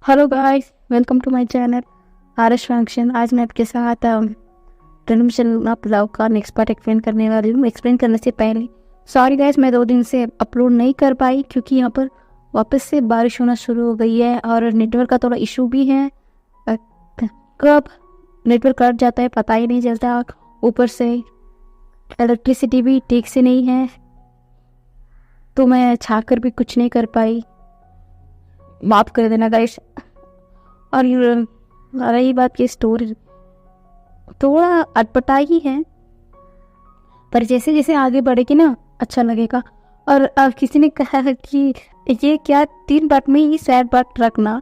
Hello guys, welcome to my channel RS function. आज मैं आपके साथ ट्रांसमिशन ऑफ लव का नेक्स्ट पार्ट एक्सप्लेन करने वाली हूँ। एक्सप्लेन करने से पहले सॉरी गाइस, मैं 2 दिन से अपलोड नहीं कर पाई क्योंकि यहाँ पर वापस से बारिश होना शुरू हो गई है और नेटवर्क का थोड़ा इशू भी है। कब नेटवर्क कट जाता है पता ही नहीं चलता और ऊपर से इलेक्ट्रिसिटी भी ठीक से नहीं है, तो मैं छाकर भी कुछ नहीं कर पाई, माफ़ कर देना गाइस। और रही बात की स्टोरी, थोड़ा अटपटा ही है पर जैसे जैसे आगे बढ़ेगी ना अच्छा लगेगा। और किसी ने कहा है कि ये क्या 3 पार्ट में ही सैड पार्ट रखना।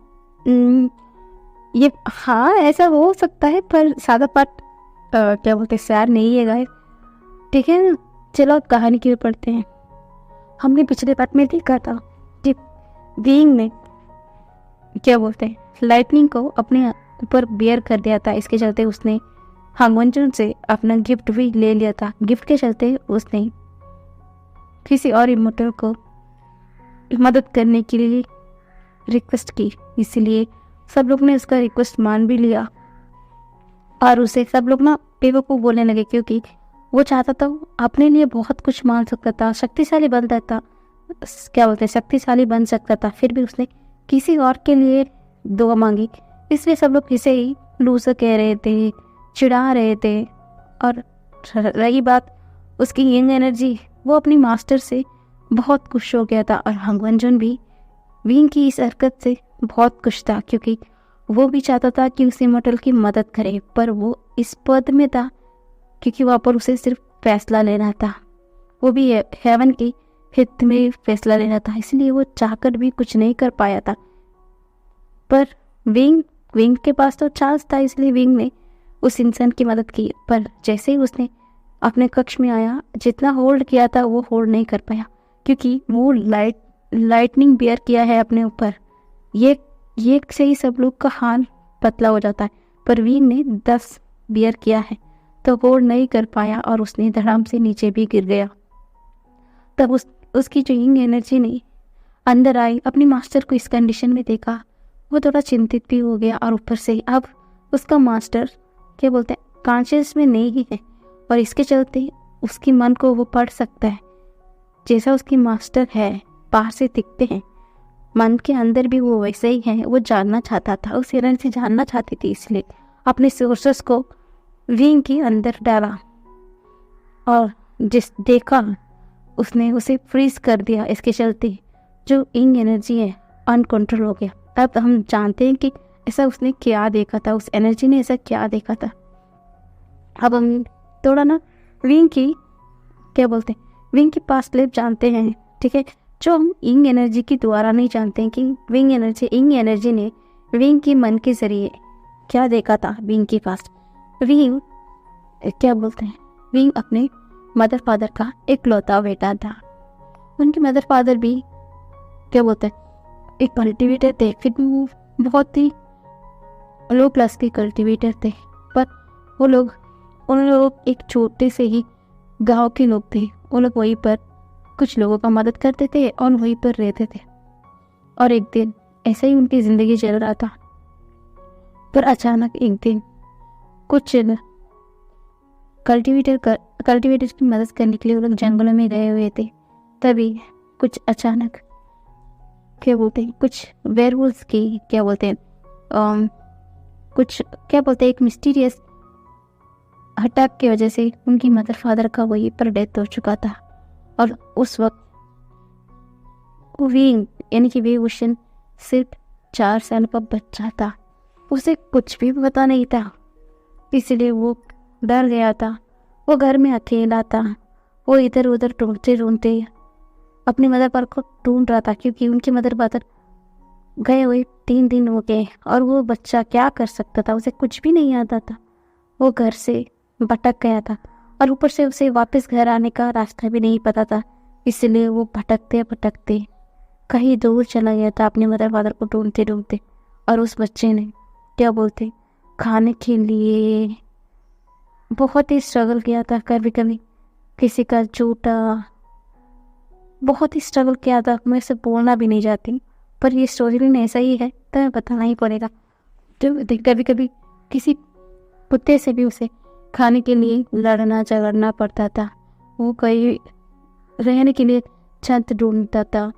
ये हाँ ऐसा हो सकता है पर सादा पार्ट क्या बोलते हैं सैड नहीं है गाइस, ठीक है ना। चलो अब कहानी की ओर पढ़ते हैं। हमने पिछले पार्ट में देखा था कि बीइंग ने क्या बोलते हैं लाइटनिंग को अपने ऊपर बियर कर दिया था। इसके चलते उसने हांगवंचुन से अपना गिफ्ट भी ले लिया था। गिफ्ट के चलते उसने किसी और इमोर्टल को मदद करने के लिए रिक्वेस्ट की, इसलिए सब लोग ने उसका रिक्वेस्ट मान भी लिया और उसे सब लोग ना बेवकूफ़ बोलने लगे क्योंकि वो चाहता था अपने लिए बहुत कुछ मान सकता था, शक्तिशाली बनता था, क्या बोलते हैं शक्तिशाली बन सकता था, फिर भी उसने किसी और के लिए दुआ मांगी। इसलिए सब लोग इसे ही लूजर कह रहे थे, चिढ़ा रहे थे। और रही बात उसकी यंग एनर्जी, वो अपनी मास्टर से बहुत खुश हो गया था और हांगवंचुन भी विंग की इस हरकत से बहुत खुश था क्योंकि वो भी चाहता था कि उस इमोर्टल की मदद करे, पर वो इस पद में था क्योंकि वहाँ पर उसे सिर्फ फैसला लेना था, वो भी हेवन की हित में फैसला लेना था, इसलिए वो चाहकर भी कुछ नहीं कर पाया था। पर विंग के पास तो चांस था, इसलिए विंग ने उस इंसान की मदद की। पर जैसे ही उसने अपने कक्ष में आया, जितना होल्ड किया था वो होल्ड नहीं कर पाया क्योंकि वो लाइटनिंग बियर किया है अपने ऊपर। ये से ही सब लोग का हाथ पतला हो जाता है, पर विंग ने 10 बियर किया है तो होल्ड नहीं कर पाया और उसने धड़ाम से नीचे भी गिर गया। तब उसकी जो यंग एनर्जी ने अंदर आई, अपनी मास्टर को इस कंडीशन में देखा, वो थोड़ा चिंतित भी हो गया और ऊपर से अब उसका मास्टर क्या बोलते हैं कॉन्शियस में नहीं है और इसके चलते उसकी मन को वो पढ़ सकता है। जैसा उसकी मास्टर है बाहर से दिखते हैं, मन के अंदर भी वो वैसे ही है। वो जानना चाहता था, उस एनर्जी जानना चाहती थी, इसलिए अपने सोर्सेस को विंग के अंदर डाला और जिस देखा उसने उसे फ्रीज कर दिया। इसके चलते जो इंग एनर्जी है अनकंट्रोल हो गया। अब हम जानते हैं कि ऐसा उसने क्या देखा था, उस एनर्जी ने ऐसा क्या देखा था। अब हम थोड़ा ना विंग की क्या बोलते हैं विंग की पास्ट लाइफ जानते हैं, ठीक है, जो हम इंग एनर्जी की द्वारा नहीं जानते हैं कि इंग एनर्जी ने विंग की मन के जरिए क्या देखा था। विंग की पास्ट, विंग क्या बोलते हैं विंग अपने मदर फादर का इकलौता बेटा था। उनके मदर फादर भी क्या बोलते हैं एक कल्टिवेटर थे, फिर भी वो बहुत ही लो क्लास के कल्टिवेटर थे। पर उन लोग एक छोटे से ही गांव के लोग थे। वो लोग वहीं पर कुछ लोगों का मदद करते थे और वहीं पर रहते थे। और एक दिन ऐसा ही उनकी ज़िंदगी चल रहा था, पर अचानक एक दिन कुछ कल्टिवेटर की मदद करने के लिए वो लोग जंगलों में गए हुए थे। तभी कुछ अचानक क्या बोलते हैं कुछ वेयरवुल्व्स की क्या बोलते हैं कुछ क्या बोलते हैं एक मिस्टीरियस अटैक की वजह से उनकी मदर फादर का वहीं पर डेथ हो चुका था। और उस वक्त विंग यानी कि वेवुशन सिर्फ 4 साल का बच्चा था, उसे कुछ भी पता नहीं था, इसलिए वो डर गया था। वो घर में अकेला था, वो इधर उधर ढूंढते अपनी मदर फादर को ढूंढ रहा था क्योंकि उनकी मदर फादर गए हुए 3 दिन हो गए और वो बच्चा क्या कर सकता था, उसे कुछ भी नहीं आता था। वो घर से भटक गया था और ऊपर से उसे वापस घर आने का रास्ता भी नहीं पता था, इसलिए वो भटकते भटकते कहीं दूर चला गया था अपने मदर फादर को ढूंढते ढूंढते। और उस बच्चे ने क्या बोलते खाने के लिए बहुत ही स्ट्रगल किया था, कभी कभी किसी का जूता बहुत ही स्ट्रगल किया था, मैं इसे बोलना भी नहीं चाहती। पर ये स्टोरी लाइन ऐसा ही है तो हमें बताना ही पड़ेगा। तो कभी कभी किसी कुत्ते से भी उसे खाने के लिए लड़ना झगड़ना पड़ता था। वो कहीं रहने के लिए छत ढूंढता था।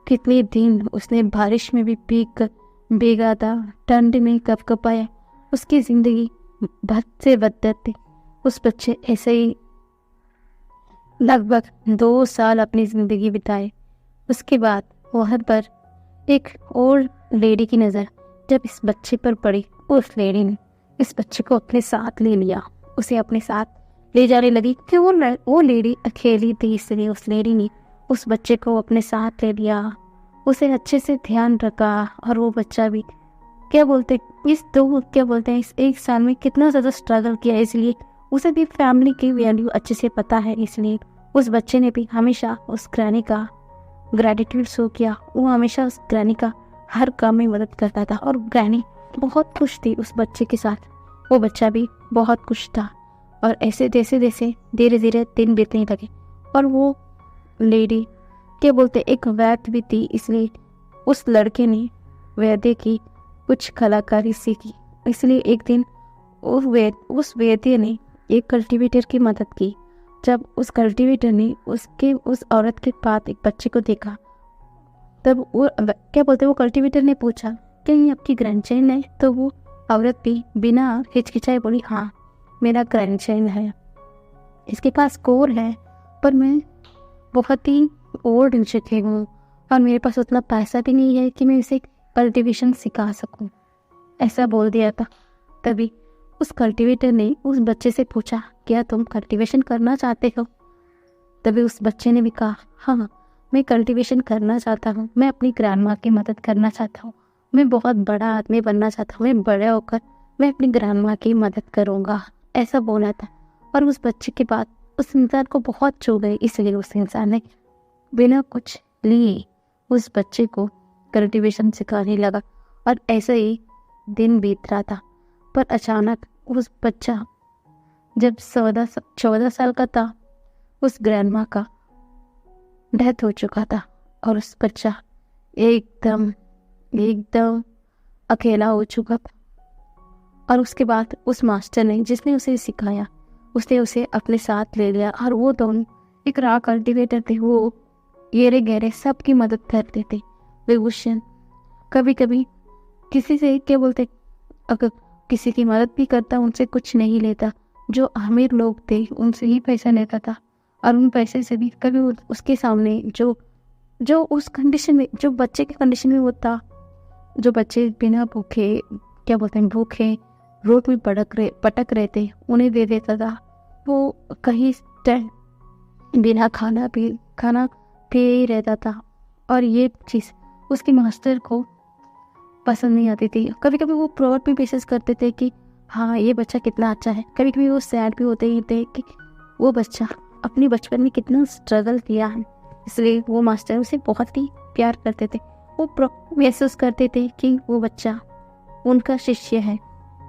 कितने दिन उसने बारिश में भी भीगा था, ठंड में कपकपाया। उसकी जिंदगी बद से बदतर थी। उस बच्चे ऐसे ही लगभग 2 साल अपनी जिंदगी बिताए। उसके बाद वहाँ पर एक और लेडी की नज़र जब इस बच्चे पर पड़ी, उस लेडी ने इस बच्चे को अपने साथ ले लिया, उसे अपने साथ ले जाने लगी कि वो लेडी अकेली थी, इसलिए उस लेडी ने उस बच्चे को अपने साथ ले लिया, उसे अच्छे से ध्यान रखा। और वो बच्चा भी इस 1 साल में कितना ज़्यादा स्ट्रगल किया, इसलिए उसे भी फैमिली की वैल्यू अच्छे से पता है। इसलिए उस बच्चे ने भी हमेशा उस ग्रैनी का ग्रेटिट्यूड शो किया। वो हमेशा उस ग्रैनी का हर काम में मदद करता था और ग्रैनी बहुत खुश थी उस बच्चे के साथ। वो बच्चा भी बहुत खुश था। और ऐसे जैसे जैसे धीरे धीरे दिन बीतने लगे और वो लेडी एक वैद्य भी थी, इसलिए उस लड़के ने वैद्य की कुछ कलाकारी सीखी। इसलिए एक दिन उस वैद्य ने एक कल्टीवेटर की मदद की। जब उस कल्टीवेटर ने उस औरत के पास एक बच्चे को देखा, तब वो कल्टीवेटर ने पूछा क्या ये आपकी ग्रैंडचाइल्ड है? तो वो औरत भी बिना हिचकिचाए बोली, हाँ मेरा ग्रैंडचाइल्ड है, इसके पास कोर है, पर मैं बहुत ही ओल्ड चुकी हूँ और मेरे पास उतना पैसा भी नहीं है कि मैं इसे कल्टीवेशन सिखा सकूँ, ऐसा बोल दिया था। तभी उस कल्टीवेटर ने उस बच्चे से पूछा क्या तुम कल्टीवेशन करना चाहते हो? तभी उस बच्चे ने भी कहा हाँ मैं कल्टीवेशन करना चाहता हूँ, मैं अपनी ग्रैंडमा की मदद करना चाहता हूँ, मैं बहुत बड़ा आदमी बनना चाहता हूँ, मैं बड़े होकर मैं अपनी ग्रैंडमा की मदद करूँगा, ऐसा बोला था। और उस बच्चे के बाद उस इंसान को बहुत छू गई, इसलिए उस इंसान ने बिना कुछ लिए उस बच्चे को कल्टीवेशन सिखाने लगा। और ऐसे ही दिन बीत रहा था। पर अचानक उस बच्चा जब 14 साल का था, उस ग्रैंडमा का डेथ हो चुका था और उस बच्चा एकदम अकेला हो चुका था। और उसके बाद उस मास्टर ने जिसने उसे सिखाया, उसने उसे अपने साथ ले लिया। और वो दोनों एक रॉ कल्टीवेटर थे, वो येरे गहरे सबकी मदद करते थे। विभूषण कभी कभी किसी से अगर किसी की मदद भी करता, उनसे कुछ नहीं लेता। जो अमीर लोग थे उनसे ही पैसा लेता था और उन पैसे से भी कभी उसके सामने जो उस कंडीशन में, जो बच्चे के कंडीशन में होता, जो बच्चे बिना भूखे भूखे रोड में पटक रहे थे, उन्हें दे देता था। वो कहीं बिना खाना पे ही रहता था। और ये चीज़ उसके मास्टर को पसंद नहीं आती थी। कभी कभी वो प्राउड भी महसूस करते थे कि हाँ ये बच्चा कितना अच्छा है। कभी कभी वो सैड भी होते ही थे कि वो बच्चा अपने बचपन में कितना स्ट्रगल किया है, इसलिए वो मास्टर उसे बहुत ही प्यार करते थे। वो महसूस करते थे कि वो बच्चा उनका शिष्य है,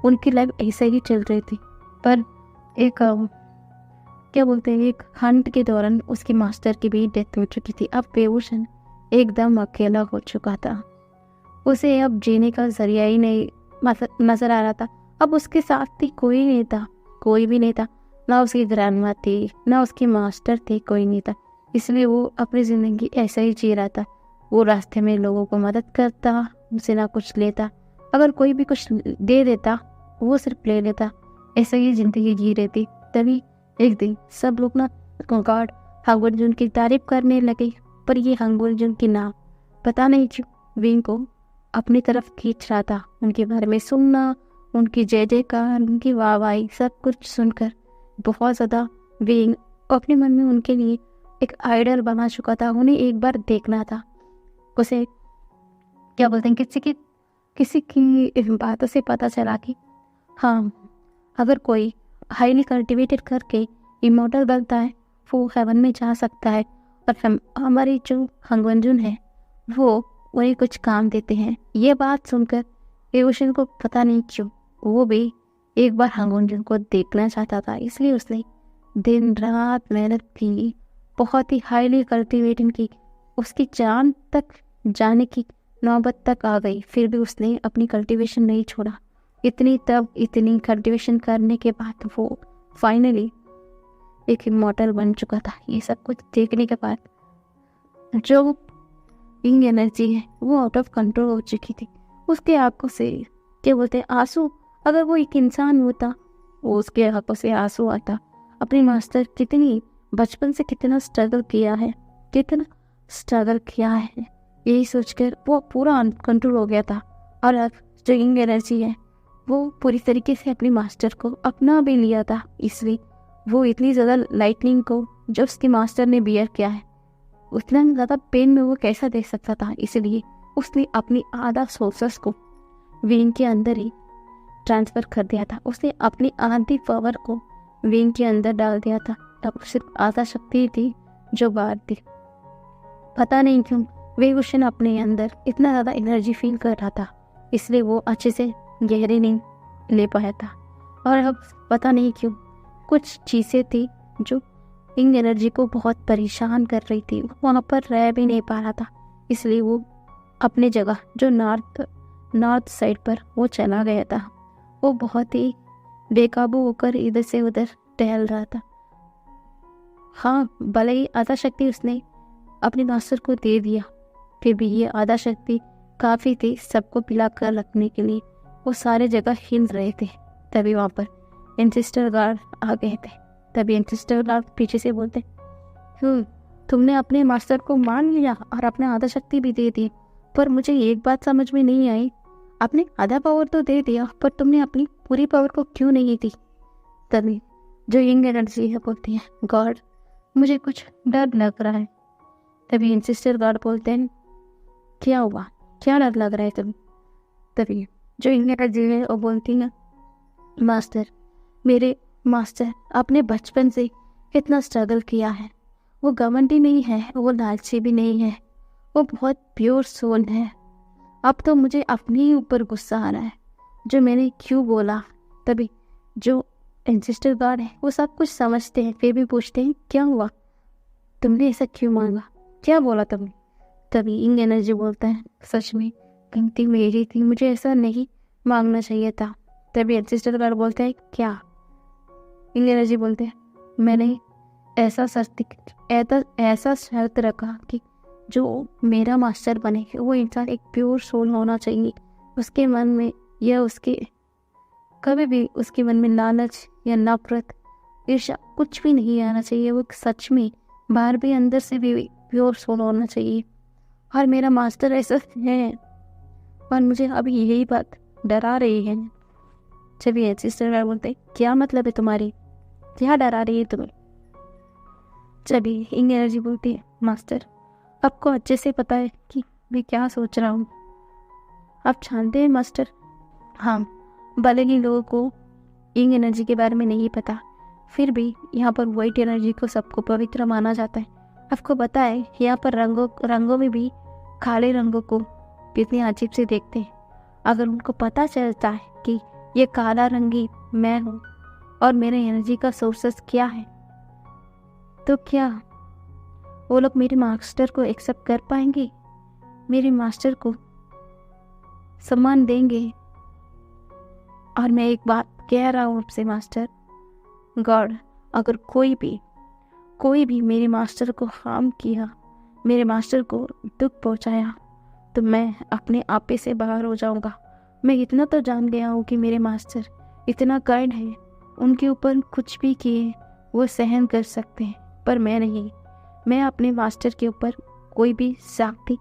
उनकी लाइफ ऐसे ही चल रही थी। पर एक एक हंट के दौरान उसके मास्टर की भी डेथ हो चुकी थी। अब विभूषण एकदम अकेला हो चुका था। उसे अब जीने का जरिया ही नहीं नजर आ रहा था। अब उसके साथ ही कोई भी नहीं था। ना उसकी ग्रैंडमा थी, ना उसके मास्टर थे, कोई नहीं था। इसलिए वो अपनी ज़िंदगी ऐसा ही जी रहा था। वो रास्ते में लोगों को मदद करता, उनसे ना कुछ लेता। अगर कोई भी कुछ दे देता वो सिर्फ ले लेता। ऐसे ही ज़िंदगी जी रही थी। तभी एक दिन सब लोग ना गॉड हंग अर्जुन की तारीफ करने लगे। पर ये हंग अर्जुन की नाम पता नहीं क्यों विंग को अपनी तरफ खींच रहा था। उनके बारे में सुनना, उनकी जय जयकार, उनकी वाहवाही, सब कुछ सुनकर बहुत ज़्यादा विंग अपने मन में उनके लिए एक आइडल बना चुका था। उन्हें एक बार देखना था। उसे किसी की बातों से पता चला कि हाँ, अगर कोई हाईली कल्टिवेटेड करके इमोर्टल बनता है वो हेवन में जा सकता है। और हमारी जो हंग अर्जुन है वो उन्हें कुछ काम देते हैं। ये बात सुनकर विभूषण को पता नहीं क्यों वो भी एक बार हंग अर्जुन को देखना चाहता था। इसलिए उसने दिन रात मेहनत की, बहुत ही हाईली कल्टिवेटिंग की। उसकी जान तक जाने की नौबत तक आ गई, फिर भी उसने अपनी कल्टीवेशन नहीं छोड़ा। इतनी कल्टीवेशन करने के बाद वो फाइनली एक इमॉर्टल बन चुका था। ये सब कुछ देखने के बाद जो इंग एनर्जी है वो आउट ऑफ कंट्रोल हो चुकी थी। उसके आंखों से क्या बोलते हैं आंसू, अगर वो एक इंसान होता वो उसके आंखों से आंसू आता। अपनी मास्टर कितनी बचपन से कितना स्ट्रगल किया है, यही सोचकर वो पूरा अनकंट्रोल हो गया था। और अब जो इंग एनर्जी है वो पूरी तरीके से अपनी मास्टर को अपना भी लिया था। इसलिए वो इतनी ज़्यादा लाइटनिंग को जो उसके मास्टर ने बियर किया है उतना ज़्यादा पेन में वो कैसा देख सकता था। इसलिए उसने अपनी आधा सोर्सेस को विंग के अंदर ही ट्रांसफ़र कर दिया था। उसने अपनी आधी पावर को विंग के अंदर डाल दिया था। तब सिर्फ आधा शक्ति थी जो बाहर थी। पता नहीं क्यों वेगुशन अपने अंदर इतना ज़्यादा एनर्जी फील कर रहा था, इसलिए वो अच्छे से गहरी नींद ले पाया था। और अब पता नहीं क्यों कुछ चीज़ें थी जो इंग एनर्जी को बहुत परेशान कर रही थी। वहाँ पर रह भी नहीं पा रहा था, इसलिए वो अपने जगह जो नॉर्थ साइड पर वो चला गया था। वो बहुत ही बेकाबू होकर इधर से उधर टहल रहा था। हाँ, भले ही आधा शक्ति उसने अपने मास्टर को दे दिया, फिर भी ये आधा शक्ति काफ़ी थी सबको पिला कर रखने के लिए। वो सारे जगह हिल रहे थे। तभी वहाँ पर एंसेस्टर गार्ड आ गए थे। तभी एंसेस्टर गार्ड पीछे से बोलते, तुमने अपने मास्टर को मान लिया और अपना आधा शक्ति भी दे दी, पर मुझे एक बात समझ में नहीं आई, आपने आधा पावर तो दे दिया पर तुमने अपनी पूरी पावर को क्यों नहीं दी। तभी जो इंग एनर्जी है बोलती है, गॉड मुझे कुछ डर लग रहा है। तभी एंसेस्टर गार्ड बोलते हैं, क्या हुआ, क्या डर लग रहा है तुम्हें। तभी जो इंग एनर्जी है वो बोलती है, मास्टर, मेरे मास्टर आपने बचपन से इतना स्ट्रगल किया है। वो घमंडी नहीं है, वो लालची भी नहीं है, वो बहुत प्योर सोल है। अब तो मुझे अपने ही ऊपर गुस्सा आ रहा है जो मैंने क्यों बोला। तभी जो एंसेस्टर गार्ड है वो सब कुछ समझते हैं, फिर भी पूछते हैं, क्या हुआ, तुमने ऐसा क्यों मांगा, क्या बोला तुमने। तभी इंग एनर्जी बोलता है, सच में गलती मेरी थी, मुझे ऐसा नहीं मांगना चाहिए था। तभी एंसेस्टर गार्ड बोलता है, क्या। इंग एनर्जी बोलते हैं, मैंने ऐसा शर्त रखा कि जो मेरा मास्टर बने वो इंसान एक प्योर सोल होना चाहिए। उसके मन में या कभी भी उसके मन में लालच या नफरत, ईर्ष्या कुछ भी नहीं आना चाहिए। वो सच में बाहर भी अंदर से भी प्योर सोल होना चाहिए। और मेरा मास्टर ऐसा है और मुझे अभी यही बात डरा रही है। चलिए सिस्टर बोलते, क्या मतलब है तुम्हारी, क्या डरा रही है तुम्हें। चलिए इंग एनर्जी बोलती है, मास्टर आपको अच्छे से पता है कि मैं क्या सोच रहा हूँ, आप जानते हैं मास्टर। हाँ, भले ही लोगों को इंग एनर्जी के बारे में नहीं पता, फिर भी यहाँ पर वाइट एनर्जी को सबको पवित्र माना जाता है। आपको पता है यहाँ पर रंगों में भी काले रंगों को कितनी अजीब से देखते हैं। अगर उनको पता चलता है कि ये काला रंगी मैं हूँ और मेरे एनर्जी का सोर्सेस क्या है, तो क्या वो लोग मेरे मास्टर को एक्सेप्ट कर पाएंगे, मेरे मास्टर को सम्मान देंगे। और मैं एक बात कह रहा हूँ आपसे मास्टर, गॉड अगर कोई भी मेरे मास्टर को हार्म किया, मेरे मास्टर को दुख पहुँचाया, तो मैं अपने आपे से बाहर हो जाऊँगा। मैं इतना तो जान गया हूँ कि मेरे मास्टर इतना काइंड है, उनके ऊपर कुछ भी किए वो सहन कर सकते हैं, पर मैं नहीं। मैं अपने मास्टर के ऊपर कोई भी सख्ती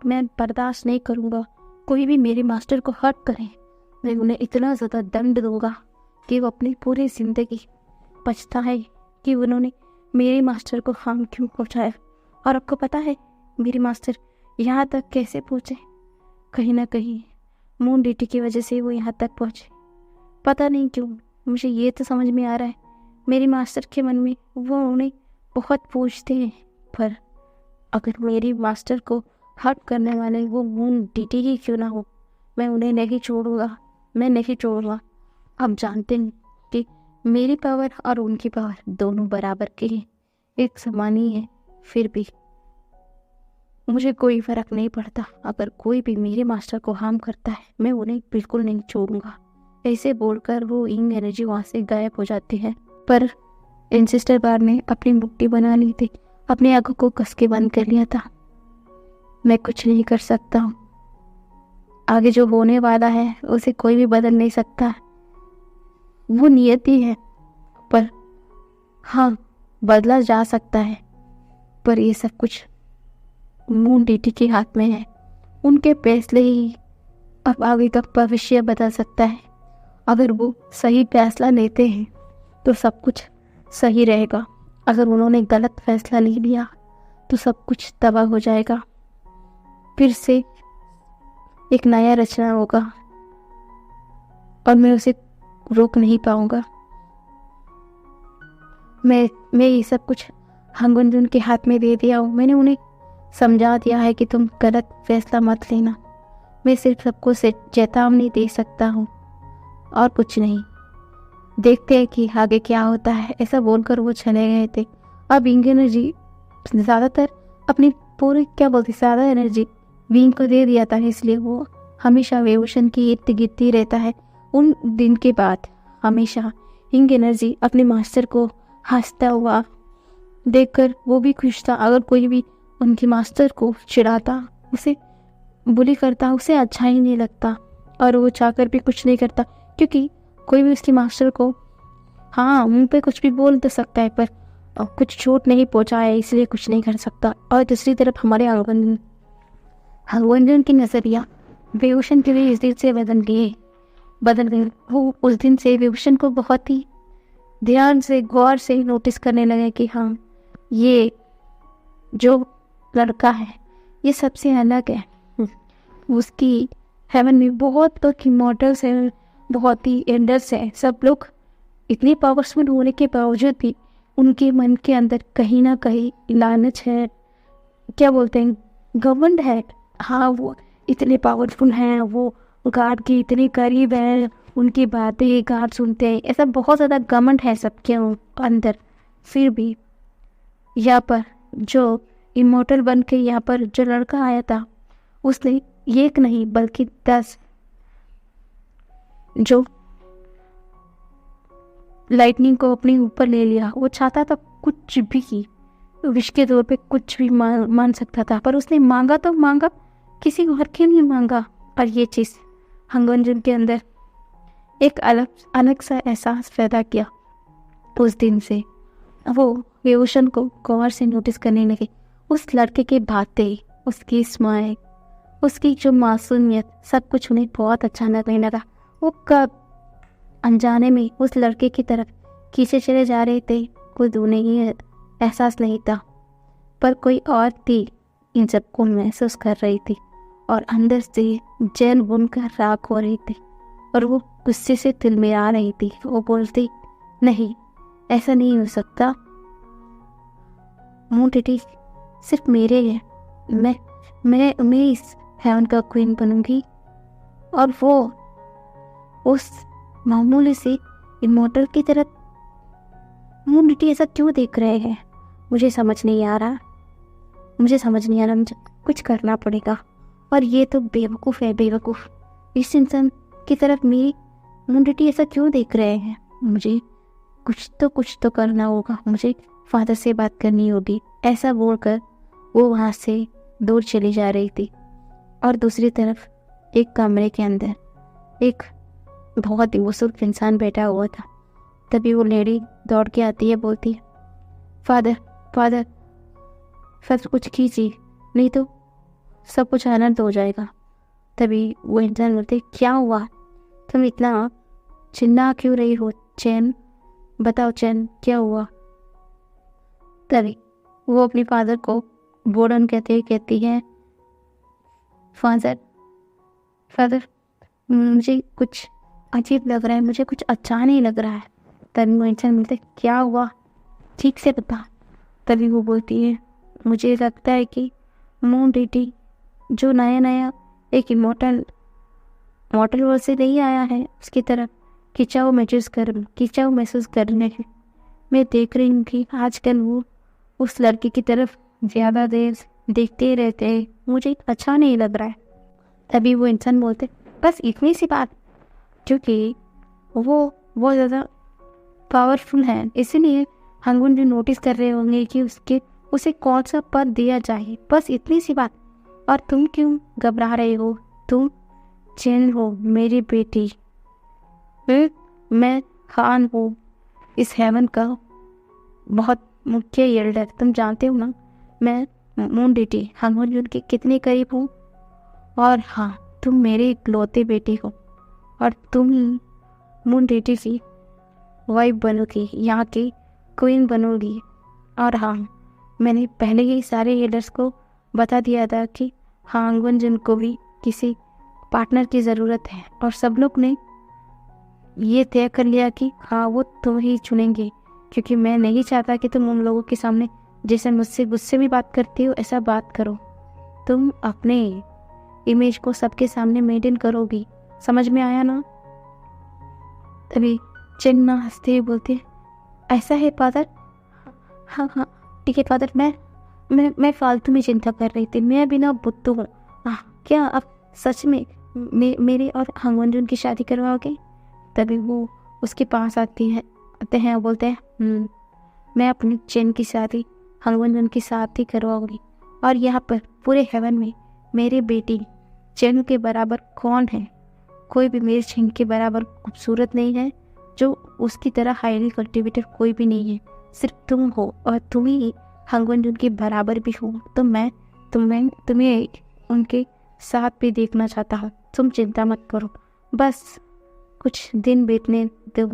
मैं बर्दाश्त नहीं करूँगा। कोई भी मेरे मास्टर को हर्ट करे, मैं उन्हें इतना ज़्यादा दंड दूंगा कि वो अपनी पूरी ज़िंदगी पछताए कि उन्होंने मेरे मास्टर को हार्म क्यों पहुँचाया। और आपको पता है मेरे मास्टर यहाँ तक कैसे पहुँचे, कहीं ना कहीं मून डीटी की वजह से वो यहाँ तक पहुँचे। पता नहीं क्यों, मुझे ये तो समझ में आ रहा है मेरे मास्टर के मन में वो उन्हें बहुत पूछते हैं, पर अगर मेरी मास्टर को हर्ट करने वाले वो मून डीटी ही क्यों ना हो, मैं उन्हें नहीं छोड़ूंगा। अब जानते हैं कि मेरी पावर और उनकी पावर दोनों बराबर की है, एक समान ही है। फिर भी मुझे कोई फ़र्क नहीं पड़ता, अगर कोई भी मेरे मास्टर को हार्म करता है मैं उन्हें बिल्कुल नहीं छोड़ूंगा। ऐसे बोलकर वो इंग एनर्जी वहाँ से गायब हो जाती है। पर एंसेस्टर बार ने अपनी मुट्ठी बना ली थी, अपनी आंखों को कस के बंद कर लिया था। मैं कुछ नहीं कर सकता हूँ, आगे जो होने वाला है उसे कोई भी बदल नहीं सकता, वो नियति है। पर हाँ, बदला जा सकता है, पर ये सब कुछ मून डीटी के हाथ में है। उनके फैसले ही अब आगे का भविष्य बदल सकता है। अगर वो सही फैसला लेते हैं तो सब कुछ सही रहेगा, अगर उन्होंने गलत फैसला ले लिया तो सब कुछ तबाह हो जाएगा। फिर से एक नया रचना होगा और मैं उसे रोक नहीं पाऊंगा। मैं ये सब कुछ हंगुंजुन के हाथ में दे दिया हूँ। मैंने उन्हें समझा दिया है कि तुम गलत फैसला मत लेना। मैं सिर्फ सबको चेतावनी दे सकता हूँ और कुछ नहीं। देखते हैं कि आगे क्या होता है। ऐसा बोलकर वो चले गए थे। अब इंग एनर्जी ज़्यादातर अपनी पूरी ज़्यादा एनर्जी विंग को दे दिया था, इसलिए वो हमेशा वेवोशन की इर्द गिर्द ही रहता है। उन दिन के बाद हमेशा इंग एनर्जी अपने मास्टर को हंसता हुआ देखकर वो भी खुश था। अगर कोई भी उनके मास्टर को चिढ़ाता, उसे बुली करता, उसे अच्छा ही नहीं लगता और वो चाहकर भी कुछ नहीं करता, क्योंकि कोई भी उसके मास्टर को हाँ मुंह पे कुछ भी बोल तो सकता है पर कुछ चोट नहीं पहुंचाए इसलिए कुछ नहीं कर सकता। और दूसरी तरफ हमारे हंगुंजुन की नज़रिया वेवोशन के लिए इस दिन से बदल गए। वो उस दिन से वेवोशन को बहुत ही ध्यान से गौर से नोटिस करने लगे कि हाँ, ये जो लड़का है ये सबसे अलग है। उसकी हेवन में बहुत लोग इमॉर्टल्स हैं, बहुत ही एंडर्स हैं। सब लोग इतने पावरफुल होने के बावजूद भी उनके मन के अंदर कहीं ना कहीं लालच है, घमंड है। हाँ, वो इतने पावरफुल हैं, वो गार्ड के इतने करीब हैं, उनकी बातें गार्ड सुनते हैं, ऐसा बहुत ज़्यादा घमंड है सबके अंदर। फिर भी यहाँ पर जो इमोर्टल बन के यहाँ पर जो लड़का आया था, उसने एक नहीं बल्कि 10 जो लाइटनिंग को अपने ऊपर ले लिया। वो चाहता था कुछ भी विश के तौर पे कुछ भी मान सकता था, पर उसने मांगा तो मांगा, किसी और के नहीं मांगा। और ये चीज़ हंगुंजुन के अंदर एक अलग सा एहसास पैदा किया। उस दिन से वो वेवोशन को गौर से नोटिस करने लगे। उस लड़के की बातें, उसकी स्माइल, उसकी जो मासूमियत, सब कुछ उन्हें बहुत अच्छा लगने लगा। वो कब अनजाने में उस लड़के की तरफ खींचे चले जा रहे थे, खुद उन्हें ये एहसास नहीं था, पर कोई और थी इन सबको महसूस कर रही थी और अंदर से जैन बुनकर राख हो रही थी और वो गुस्से से तिलमिरा रही थी। वो बोलती, नहीं, ऐसा नहीं हो सकता। मून डीटी सिर्फ मेरे है, मैं इस हेवन का क्वीन बनूंगी और वो उस मामूली से इमोर्टल की तरफ। मून डीटी ऐसा क्यों देख रहे हैं? मुझे समझ नहीं आ रहा, मुझे कुछ करना पड़ेगा। और ये तो बेवकूफ़ है, बेवकूफ़। इस इंसान की तरफ मेरी मून डीटी ऐसा क्यों देख रहे हैं? मुझे कुछ तो करना होगा, मुझे फादर से बात करनी होगी। ऐसा बोलकर वो वहाँ से दूर चली जा रही थी। और दूसरी तरफ एक कमरे के अंदर एक बहुत ही बुजुर्ग इंसान बैठा हुआ था। तभी वो लेडी दौड़ के आती है, बोलती है, फादर कुछ कीजिए, नहीं तो सब कुछ अनर्थ हो जाएगा। तभी वो इंसान बोलते, क्या हुआ? तुम इतना चिल्ला क्यों रही हो? चैन, बताओ चैन, क्या हुआ? तभी वो अपने फादर को बोर्डन कहती है, फादर मुझे कुछ अजीब लग रहा है, मुझे कुछ अच्छा नहीं लग रहा है। तभी वो इंसान मिलते, क्या हुआ, ठीक से बता। तभी वो बोलती है, मुझे लगता है कि मून डीटी जो नया एक इमोर्टल वर्ल्ड से नहीं आया है, उसकी तरफ खिंचाव महसूस कर रहे हैं। मैं देख रही हूँ कि आजकल वो उस लड़की की तरफ ज़्यादा देर देखते रहते हैं, मुझे अच्छा नहीं लग रहा है। तभी वो इंसान बोलते बस इतनी सी बात, क्योंकि वो बहुत ज़्यादा पावरफुल है, इसीलिए हंगुन भी नोटिस कर रहे होंगे कि उसे कौन सा पद दिया जाए, बस इतनी सी बात। और तुम क्यों घबरा रहे हो? तुम चेन हो मेरी बेटी। मैं खान हूँ इस हेवन का बहुत मुख्य एल्डर, तुम जानते हो ना मैं मून डेटी हंगुन के कितने करीब हूँ। और हाँ, तुम मेरे इकलौते बेटे हो और तुम मून डेटी की वाइफ बनोगी, यहाँ की क्वीन बनोगी। और हाँ, मैंने पहले ही सारे एल्डर्स को बता दिया था कि हाँ हंगुन को भी किसी पार्टनर की ज़रूरत है, और सब लोग ने ये तय कर लिया कि हाँ वो तुम ही चुनेंगे, क्योंकि मैं नहीं चाहता कि तुम उन लोगों के सामने जैसे मुझसे गुस्से में बात करती हो ऐसा बात करो। तुम अपने इमेज को सबके सामने मेंटेन करोगी, समझ में आया ना? तभी चेंगना हंसते हुए बोलती ऐसा है फादर? हाँ हाँ ठीक है फादर, मैं फालतू में चिंता कर रही थी, मैं बिना बुद्धू हूँ। क्या आप सच में मेरे और हंगवंजुन की शादी करवाओगे? तभी वो उसके पास आते हैं और बोलते हैं मैं अपनी चेन की शादी हंगवंजुन के साथ ही करवाऊंगी, और यहाँ पर पूरे हेवन में मेरी बेटी चेन के बराबर कौन है? कोई भी मेरी चेन के बराबर खूबसूरत नहीं है, जो उसकी तरह हाईली कल्टिवेटेड कोई भी नहीं है, सिर्फ तुम हो, और तुम ही हंगवंजुन के बराबर भी हो। तो मैं तुम्हें उनके साथ भी देखना चाहता हूँ। तुम चिंता मत करो, बस कुछ दिन बीतने दो,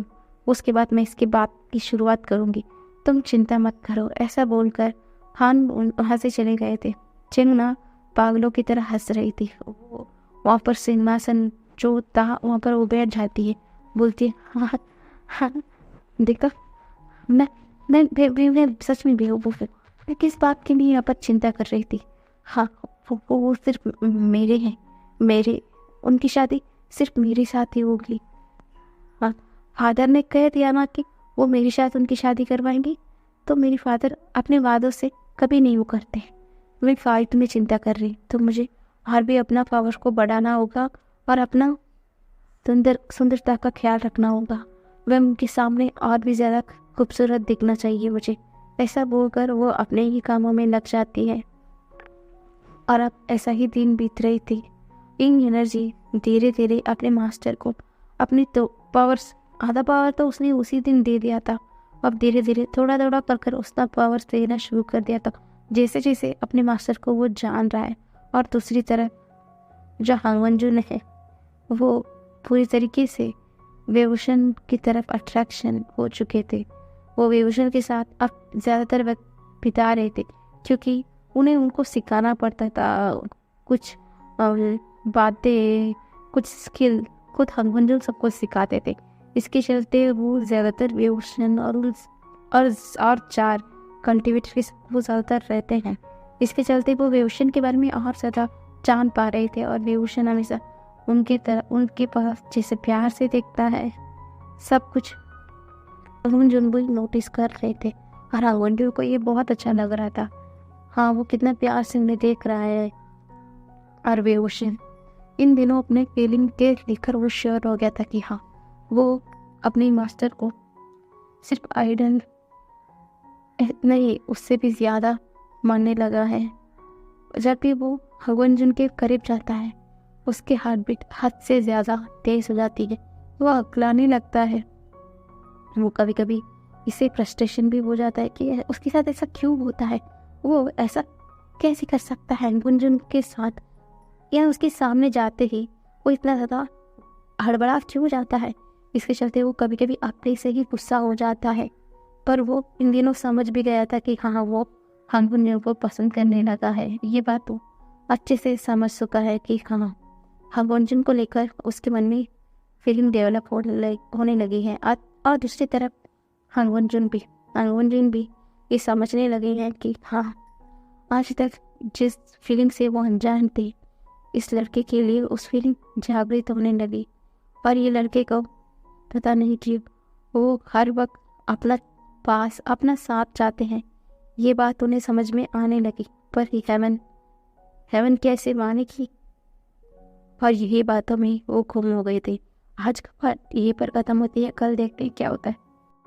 उसके बाद मैं इसके बात की शुरुआत करूँगी, तुम चिंता मत करो। ऐसा बोलकर हान वहाँ से चले गए थे। चेंगना पागलों की तरह हंस रही थी। वहाँ पर सिंहासन जो था वहाँ पर वो बैठ जाती है, बोलती है हाँ हाँ देखा, मैं सच में बेवकूफ़ हूँ, मैं किस बात के लिए यहाँ पर चिंता कर रही थी। हाँ वो सिर्फ मेरे हैं, उनकी शादी सिर्फ मेरे साथ ही होगी। हाँ, फादर ने कह दिया ना कि वो मेरे साथ उनकी शादी करवाएंगी, तो मेरे फादर अपने वादों से कभी नहीं मुकरते। मैं फालतू में चिंता कर रही, तो मुझे और भी अपना पावर को बढ़ाना होगा और अपना सुंदरता का ख्याल रखना होगा। वह उनके सामने और भी ज़्यादा खूबसूरत दिखना चाहिए मुझे। ऐसा बोलकर वो अपने ही कामों में लग जाती है। और अब ऐसा ही दिन बीत रही थी। इन एनर्जी धीरे धीरे अपने मास्टर को अपनी तो पावर्स, आधा पावर तो उसने उसी दिन दे दिया था, अब धीरे धीरे थोड़ा थोड़ा कर उसका पावर्स देना शुरू कर दिया था, जैसे जैसे अपने मास्टर को वो जान रहा है। और दूसरी तरफ जो हंगवंजुन है वो पूरी तरीके से वेवोशन की तरफ अट्रैक्शन हो चुके थे। वो वेवोशन के साथ अब ज़्यादातर वक्त बिता रहे थे, क्योंकि उन्हें उनको सिखाना पड़ता था कुछ बातें, कुछ स्किल खुद हंगवंजुन सबको सिखाते थे। इसके चलते वो ज़्यादातर वेवोशन और 4 कल्टिवेटर के साथ वो ज़्यादातर रहते हैं। इसके चलते वो वेवोशन के बारे में और ज़्यादा जान पा रहे थे, और वेवोशन हमेशा उनके पास जैसे प्यार से देखता है। सब कुछ हंगवंजुन भी नोटिस कर रहे थे, और हंगवंजुन को ये बहुत अच्छा लग रहा था। हाँ, वो कितना प्यार से उन्हें देख रहा है। और वेवोशन इन दिनों अपने फीलिंग के लेकर वो श्योर हो गया था कि हाँ, वो अपने मास्टर को सिर्फ आइडल नहीं, उससे भी ज़्यादा मानने लगा है। जब भी वो हंगवंजुन के करीब जाता है, उसके हार्ट बीट हद से ज़्यादा तेज हो जाती है, वो अकलाने लगता है। वो कभी कभी इसे फ्रस्ट्रेशन भी हो जाता है कि उसके साथ ऐसा क्यों होता है, वो ऐसा कैसे कर सकता है हंगवंजुन के साथ, या उसके सामने जाते ही वो इतना ज़्यादा हड़बड़ा क्यों जाता है। इसके चलते वो कभी कभी अपने से ही गुस्सा हो जाता है। पर वो इन दिनों समझ भी गया था कि हाँ, वो हंगवंजुन को पसंद करने लगा है। ये बात वो अच्छे से समझ चुका है कि हाँ, हंगवंजुन को लेकर उसके मन में फीलिंग डेवलप होने लगी है। और दूसरी तरफ हंगवंजुन भी ये समझने लगे हैं कि हाँ, आज तक जिस फीलिंग से वो अनजान थे, इस लड़के के लिए उस फीलिंग जागृत होने लगी। और ये लड़के को पता नहीं कि वो हर वक्त अपना साथ चाहते हैं, ये बात उन्हें समझ में आने लगी। पर ही हेवन हेवन कैसे मानेगी। और यही बातों में वो गुम हो गए थे। आज का पार्ट यहीं पर ख़त्म होती है, कल देखते हैं क्या होता है।